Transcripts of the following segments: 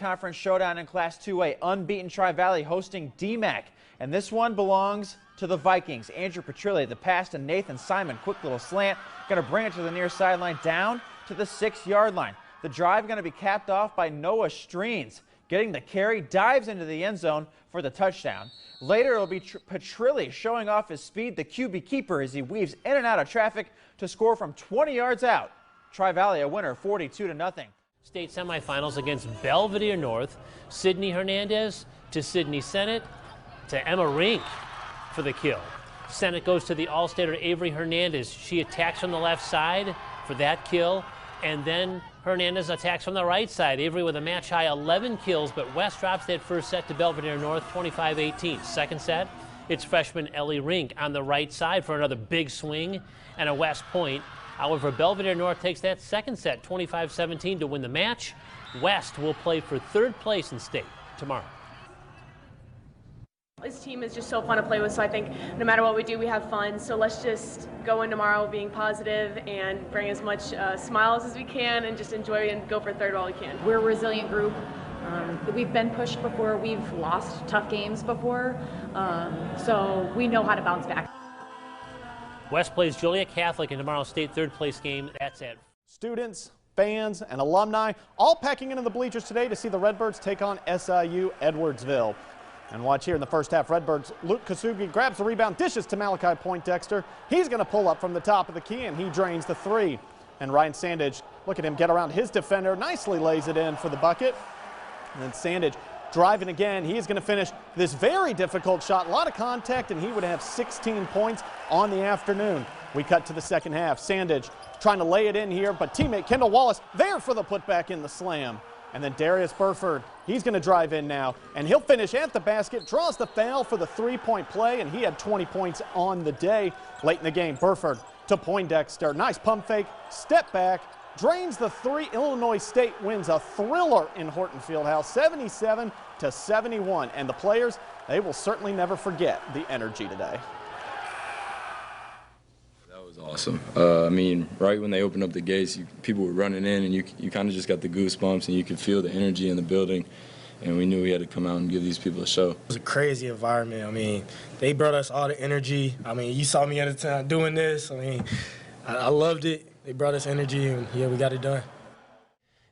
Conference showdown in Class 2A. Unbeaten Tri-Valley hosting DMAC. And this one belongs to the Vikings. Andrew Petrilli, the pass to Nathan Simon. Quick little slant. Going to bring it to the near sideline down to the 6-yard line. The drive going to be capped off by Noah Streens. Getting the carry, dives into the end zone for the touchdown. Later, it'll be Petrilli showing off his speed, the QB keeper, as he weaves in and out of traffic to score from 20 yards out. Tri-Valley a winner, 42-0. State semifinals against Belvedere North. Sydney Hernandez to Sydney Sennett to Emma Rink for the kill. Sennett goes to the All-Stater Avery Hernandez. She attacks from the left side for that kill. And then Hernandez attacks from the right side. Avery with a match-high 11 kills, but West drops that first set to Belvedere North, 25-18. Second set, it's freshman Ellie Rink on the right side for another big swing and a West point. However, Belvedere North takes that second set, 25-17, to win the match. West will play for third place in state tomorrow. This team is just so fun to play with, so I think no matter what we do, we have fun. So let's just go in tomorrow being positive and bring as much smiles as we can and just enjoy and go for third while we can. We're a resilient group. We've been pushed before. We've lost tough games before, so we know how to bounce back. West plays Joliet Catholic in tomorrow's state third place game. That's it. Students, fans, and alumni all packing into the bleachers today to see the Redbirds take on SIU Edwardsville. And watch here in the first half, Redbirds, Luke Kasugi grabs the rebound, dishes to Malachi Poindexter. He's going to pull up from the top of the key, and he drains the three. And Ryan Sandage, look at him get around his defender, nicely lays it in for the bucket. And then Sandage driving again. He is going to finish this very difficult shot. A lot of contact, and he would have 16 points on the afternoon. We cut to the second half. Sandage trying to lay it in here, but teammate Kendall Wallace there for the putback in the slam. And then Darius Burford, he's going to drive in now, and he'll finish at the basket, draws the foul for the three-point play, and he had 20 points on the day. Late in the game, Burford to Poindexter. Nice pump fake, step back, drains the three. Illinois State wins a thriller in Horton Fieldhouse, 77-71. And the players, they will certainly never forget the energy today. Awesome. I mean, right when they opened up the gates, people were running in, and you kind of just got the goosebumps, and you could feel the energy in the building, and we knew we had to come out and give these people a show. It was a crazy environment. I mean, they brought us all the energy. I mean, you saw me at the time doing this. I mean, I loved it. They brought us energy, and yeah, we got it done.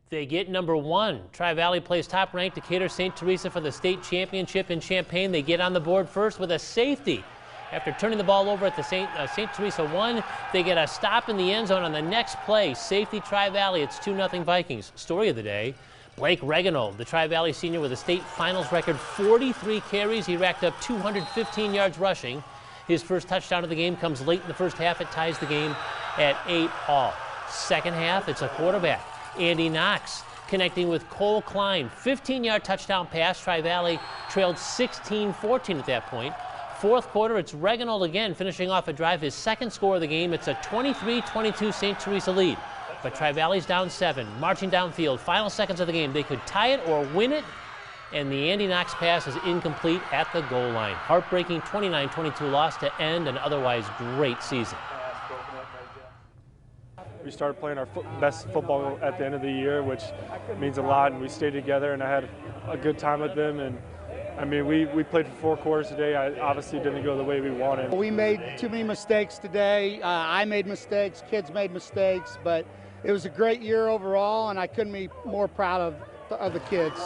They get number one. Tri-Valley plays top-ranked Decatur St. Teresa for the state championship in Champaign. They get on the board first with a safety. After turning the ball over at the St. Teresa 1, they get a stop in the end zone on the next play. Safety Tri-Valley. It's 2-0 Vikings. Story of the day, Blake Reganold, the Tri-Valley senior with a state finals record, 43 carries. He racked up 215 yards rushing. His first touchdown of the game comes late in the first half. It ties the game at 8-all. Second half, it's a quarterback, Andy Knox, connecting with Cole Klein. 15-yard touchdown pass. Tri-Valley trailed 16-14 at that point. Fourth quarter, it's Reganold again finishing off a drive, his second score of the game. It's a 23-22 St. Teresa lead. But Tri-Valley's down 7, marching downfield. Final seconds of the game. They could tie it or win it, and the Andy Knox pass is incomplete at the goal line. Heartbreaking 29-22 loss to end an otherwise great season. We started playing our best football at the end of the year, which means a lot, and we stayed together, and I had a good time with them. And I mean, we played for 4 quarters today. I obviously didn't go the way we wanted. We made too many mistakes today. I made mistakes, kids made mistakes, but it was a great year overall, and I couldn't be more proud of the kids.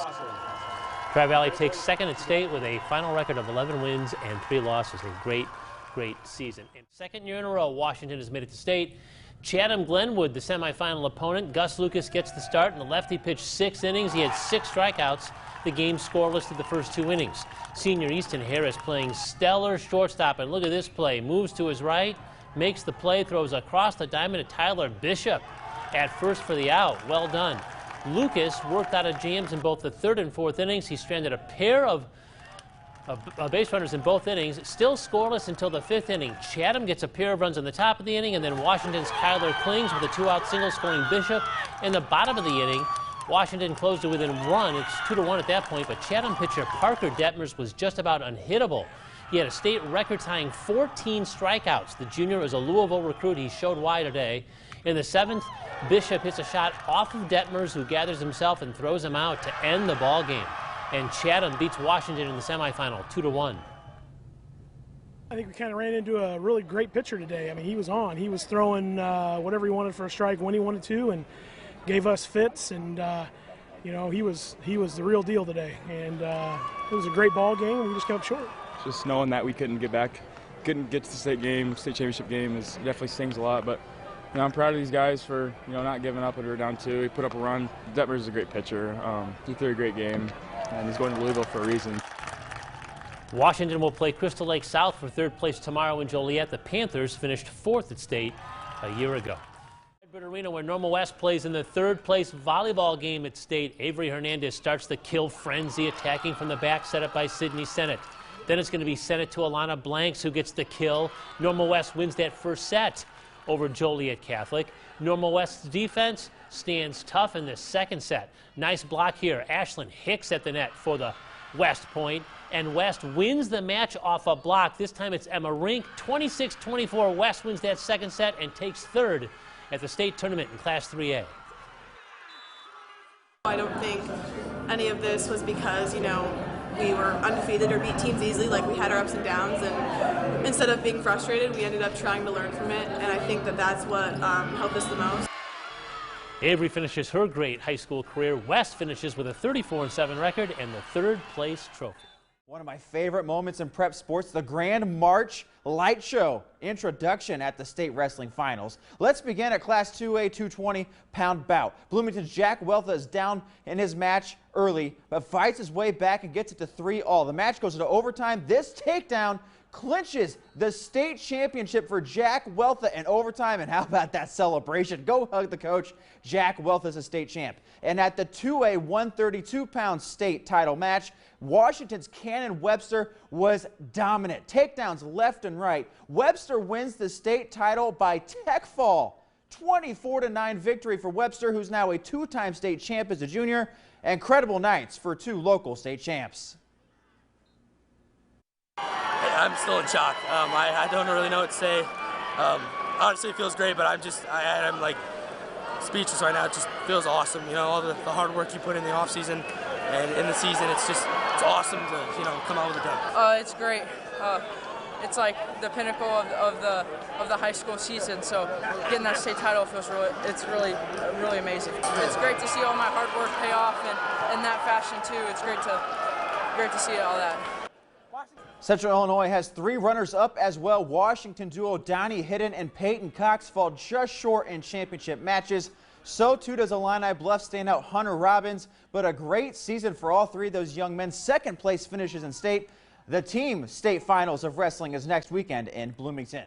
Tri-Valley takes second at state with a final record of 11 wins and 3 losses. A great season. And second year in a row, Washington has made it to state. Chatham Glenwood, the semifinal opponent. Gus Lucas gets the start, and the lefty pitched 6 innings. He had 6 strikeouts. The game scoreless through the first 2 innings. Senior Easton Harris playing stellar shortstop, and look at this play. Moves to his right, makes the play, throws across the diamond to Tyler Bishop at first for the out. Well done. Lucas worked out of jams in both the 3rd and 4th innings. He stranded a pair of base runners in both innings. Still scoreless until the 5th inning. Chatham gets a pair of runs in the top of the inning, and then Washington's Kyler Klings with a 2-out single scoring Bishop in the bottom of the inning. Washington closed it within 1. It's 2-1 at that point, but Chatham pitcher Parker Detmers was just about unhittable. He had a state record-tying 14 strikeouts. The junior is a Louisville recruit. He showed why today. In the 7th, Bishop hits a shot off of Detmers, who gathers himself and throws him out to end the ball game. And Chatham beats Washington in the semifinal 2-1. I think we kind of ran into a really great pitcher today. I mean, he was on. He was throwing whatever he wanted for a strike when he wanted to, and gave us fits. And you know, he was the real deal today. And it was a great ball game, and we just came up short. Just knowing that we couldn't get to the state championship game definitely stings a lot. But you know, I'm proud of these guys for not giving up when we were down 2. He put up a run. Detmers is a great pitcher. He threw a great game, and he's going to Louisville for a reason. Washington will play Crystal Lake South for 3rd place tomorrow in Joliet. The Panthers finished 4th at state a year ago. Redbird Arena, where Normal West plays in the 3rd place volleyball game at state. Avery Hernandez starts the kill frenzy, attacking from the back, set up by Sydney Sennett. Then it's going to be Sennett to Alana Blanks, who gets the kill. Normal West wins that first set over Joliet Catholic. Normal West's defense stands tough in the 2nd set. Nice block here. Ashlyn Hicks at the net for the West point, and West wins the match off a block. This time it's Emma Rink. 26-24. West wins that 2nd set and takes 3rd at the state tournament in Class 3A. I don't think any of this was because, we were undefeated or beat teams easily. Like, we had our ups and downs, and instead of being frustrated, we ended up trying to learn from it, and I think that that's what helped us the most. Avery finishes her great high school career. West finishes with a 34-7 record and the 3rd place trophy. One of my favorite moments in prep sports, the Grand March Light Show introduction at the state wrestling finals. Let's begin at Class 2A 220-pound bout. Bloomington's Jack Weltha is down in his match early, but fights his way back and gets it to 3-all. The match goes into overtime. This takedown clinches the state championship for Jack Weltha in overtime. And how about that celebration? Go hug the coach. Jack Weltha is a state champ. And at the 2A 132-pound state title match, Washington's Cannon Webster was dominant. Takedowns left and right. Webster wins the state title by tech fall. 24-9 victory for Webster, who's now a 2-time state champ as a junior. Incredible nights for 2 local state champs. I'm still in shock. I don't really know what to say. Honestly, it feels great, but I'm like speechless right now. It just feels awesome. All the hard work you put in the off season and in the season, it's awesome to come out with a dub. It's great. It's like the pinnacle of the high school season. So getting that state title feels really amazing. It's great to see all my hard work pay off in that fashion too. It's great to see all that. Central Illinois has 3 runners-up as well. Washington duo Donnie Hidden and Peyton Cox fall just short in championship matches. So too does Illini Bluff standout Hunter Robbins, but a great season for all 3 of those young men. 2nd place finishes in state. The team state finals of wrestling is next weekend in Bloomington.